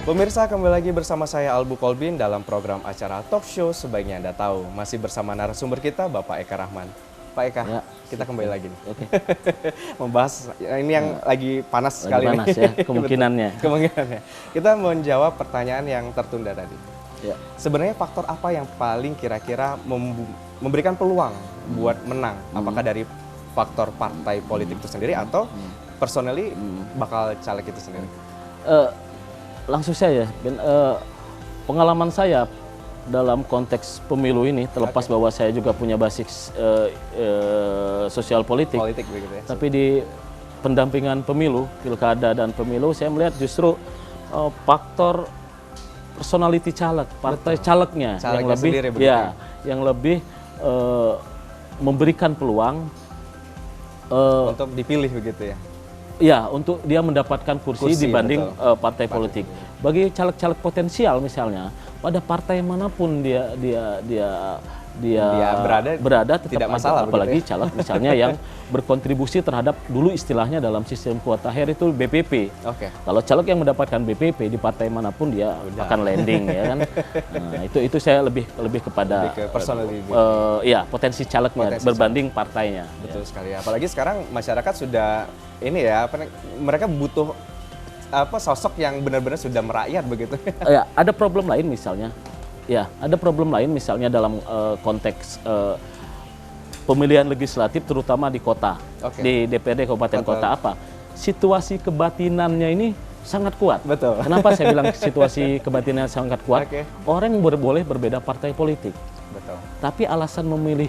Pemirsa, kembali lagi bersama saya Albu Kolbin dalam program acara Talk Show Sebaiknya Anda Tahu. Masih bersama narasumber kita, Bapak Eka Rahman. Pak Eka, ya, kita kembali lagi nih. Oke. Membahas ini yang lagi panas sekali panas nih. Ya, kemungkinannya. Kemungkinannya. Kita menjawab pertanyaan yang tertunda tadi. Ya. Sebenarnya faktor apa yang paling kira-kira memberikan peluang buat menang? Apakah dari faktor partai politik itu sendiri atau personally bakal caleg itu sendiri? Langsung saja, pengalaman saya dalam konteks pemilu ini, terlepas bahwa saya juga punya basis sosial politik begitu ya. Tapi di pendampingan pemilu, pilkada dan pemilu, saya melihat justru faktor personality caleg, partai calegnya yang lebih, yang lebih memberikan peluang untuk dipilih begitu ya. Ya, untuk dia mendapatkan kursi dibanding partai politik. Bagi caleg-caleg potensial misalnya, pada partai manapun dia berada tetap tidak masalah. Apalagi caleg misalnya yang berkontribusi terhadap, dulu istilahnya dalam sistem kuota akhir itu BPP. Kalau caleg yang mendapatkan BPP di partai manapun dia akan landing ya kan. Nah, itu saya lebih kepada ya, potensi calegnya berbanding partainya. Betul sekali. Apalagi sekarang masyarakat sudah ini ya, mereka butuh sosok yang benar-benar sudah merakyat begitu. Ya, ada problem lain misalnya. Ya, ada problem lain misalnya dalam konteks pemilihan legislatif terutama di kota, di DPRD kabupaten kota apa? Situasi kebatinannya ini sangat kuat. Betul. Kenapa saya bilang situasi kebatinannya sangat kuat? Orang boleh berbeda partai politik. Betul. Tapi alasan memilih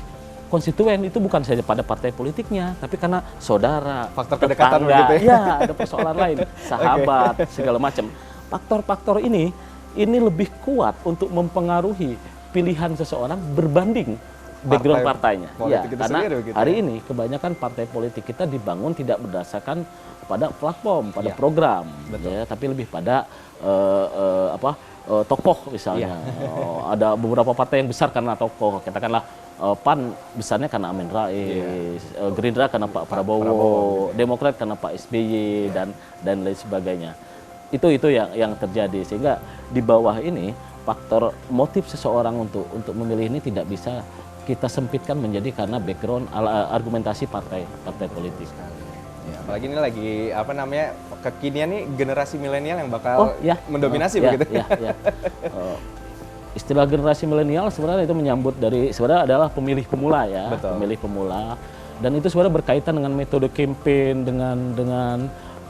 konstituen itu bukan saja pada partai politiknya, tapi karena saudara, faktor kedekatan begitu ya. Ya, ada persoalan lain, sahabat, segala macam. Faktor-faktor ini lebih kuat untuk mempengaruhi pilihan seseorang berbanding background partainya. Ya, karena hari ini kebanyakan partai politik kita dibangun tidak berdasarkan pada platform, pada program, ya, tapi lebih pada tokoh misalnya. Ada beberapa partai yang besar karena tokoh, katakanlah PAN besarnya karena Amin Rais, Gerindra karena Pak Prabowo, Demokrat karena Pak SBY dan lain sebagainya. Itu yang terjadi, sehingga di bawah ini faktor motif seseorang untuk memilih ini tidak bisa kita sempitkan menjadi karena background argumentasi partai politik. Ya, apalagi ini lagi kekinian nih generasi milenial yang bakal mendominasi begitu. Istilah generasi milenial sebenarnya itu menyambut sebenarnya adalah pemilih pemula ya. Betul. Pemilih pemula, dan itu sebenarnya berkaitan dengan metode campaign,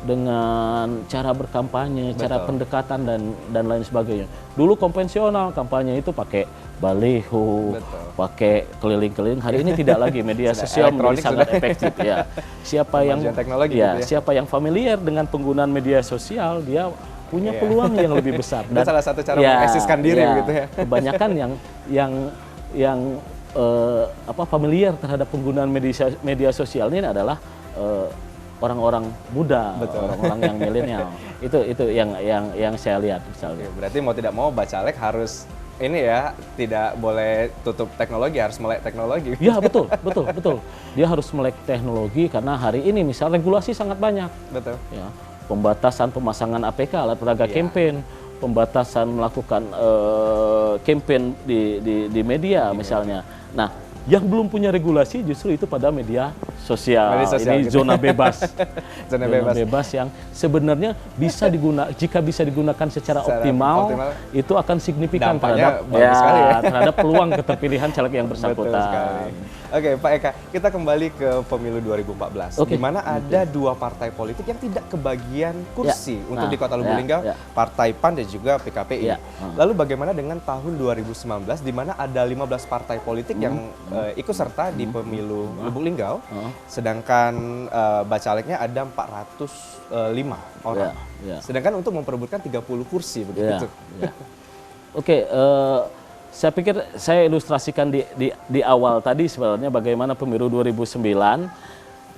dengan cara berkampanye, cara pendekatan dan lain sebagainya. Dulu konvensional kampanye itu pakai baliho, pakai keliling-keliling. Hari ini tidak lagi, media sosial menjadi sangat efektif ya. Siapa yang familiar dengan penggunaan media sosial, dia punya peluang yang lebih besar. Dan salah satu cara mengeksiskan diri begitu ya. Kebanyakan yang familiar terhadap penggunaan media sosial ini adalah orang-orang muda, orang-orang yang milenial. Itu yang saya lihat misalnya. Berarti mau tidak mau bacalek harus ini ya, tidak boleh tutup teknologi, harus melek teknologi. Ya, betul. Dia harus melek teknologi karena hari ini misal regulasi sangat banyak. Betul. Ya, pembatasan pemasangan APK, alat peraga campaign, pembatasan melakukan campaign di media misalnya. Nah, yang belum punya regulasi justru itu pada media sosial. Ini gitu. Zona bebas. zona bebas yang sebenarnya jika bisa digunakan secara optimal, itu akan signifikan terhadap peluang keterpilihan caleg yang bersangkutan. Oke, Pak Eka, kita kembali ke pemilu 2014, di mana ada dua partai politik yang tidak kebagian kursi untuk di Kota Lubuk Linggau, Partai PAN dan juga PKPI. Lalu bagaimana dengan tahun 2019, di mana ada 15 partai politik yang ikut serta di pemilu Lubuk Linggau, sedangkan bacaleknya ada 405 orang. Sedangkan untuk memperebutkan 30 kursi begitu. Oke. Saya pikir saya ilustrasikan di awal tadi sebenarnya bagaimana pemilu 2009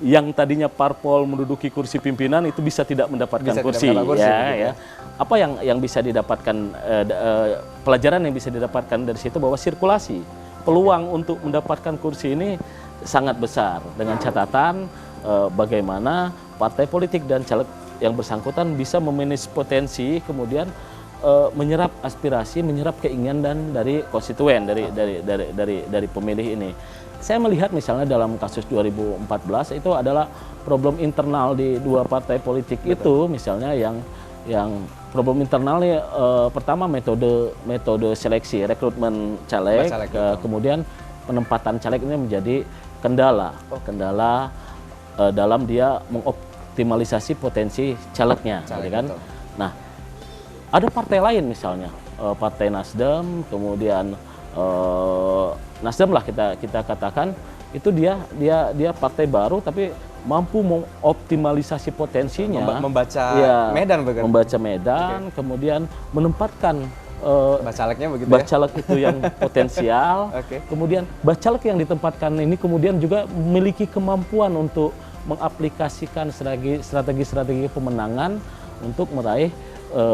yang tadinya parpol menduduki kursi pimpinan itu bisa tidak mendapatkan kursi. Apa yang bisa didapatkan, pelajaran yang bisa didapatkan dari situ bahwa sirkulasi peluang untuk mendapatkan kursi ini sangat besar, dengan catatan bagaimana partai politik dan caleg yang bersangkutan bisa memanage potensi, kemudian menyerap aspirasi, menyerap keinginan dari konstituen, dari pemilih ini. Saya melihat misalnya dalam kasus 2014 itu adalah problem internal di dua partai politik. Betul. Itu misalnya yang problem internalnya pertama metode seleksi rekrutmen caleg, kemudian penempatan caleg ini menjadi kendala dalam dia mengoptimalisasi potensi calegnya, kan? Betul. Nah, ada partai lain misalnya partai Nasdem, kemudian Nasdem lah kita katakan itu dia partai baru tapi mampu mengoptimalisasi potensinya, membaca medan, kemudian menempatkan bacaleknya begitu bacalek itu yang potensial, kemudian bacalek yang ditempatkan ini kemudian juga memiliki kemampuan untuk mengaplikasikan strategi pemenangan untuk meraih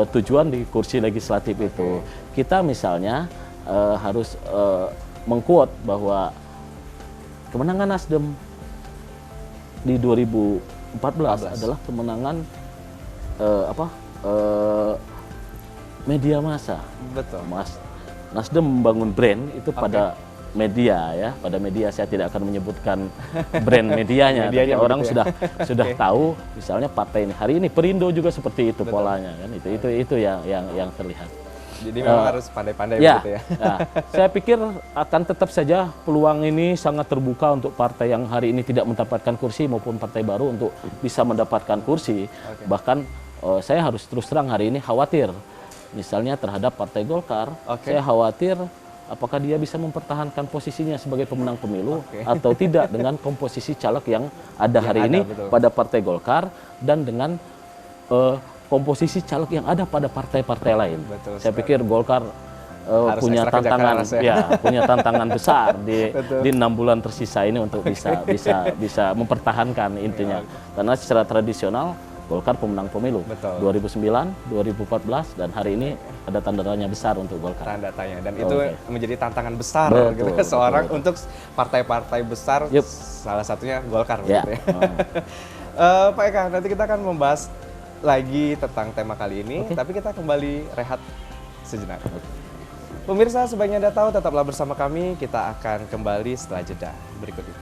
tujuan di kursi legislatif itu. Kita misalnya harus mengquote bahwa kemenangan Nasdem di 2014 adalah kemenangan media massa. Betul. Nasdem membangun brand itu pada media ya, pada media. Saya tidak akan menyebutkan brand medianya, tapi orang sudah tahu misalnya partai ini. Hari ini Perindo juga seperti itu. Betul. Polanya kan, itu yang terlihat. Jadi memang harus pandai-pandai begitu ya. Saya pikir akan tetap saja peluang ini sangat terbuka untuk partai yang hari ini tidak mendapatkan kursi maupun partai baru untuk bisa mendapatkan kursi. Bahkan saya harus terus terang hari ini khawatir misalnya terhadap Partai Golkar. Saya khawatir apakah dia bisa mempertahankan posisinya sebagai pemenang pemilu atau tidak dengan komposisi caleg yang ada hari ini pada Partai Golkar dan dengan komposisi caleg yang ada pada partai-partai lain. Saya pikir Golkar punya tantangan besar di 6 bulan tersisa ini untuk bisa mempertahankan intinya. Karena secara tradisional Golkar pemenang pemilu 2009, 2014 dan hari ini ada tanda tanya besar untuk Golkar. Tanda tanya, dan itu menjadi tantangan besar gitu untuk partai-partai besar, salah satunya Golkar. Gitu ya. Pak Eka, nanti kita akan membahas lagi tentang tema kali ini, tapi kita kembali rehat sejenak. Pemirsa, sebaiknya Anda tahu, tetaplah bersama kami, kita akan kembali setelah jeda berikut ini.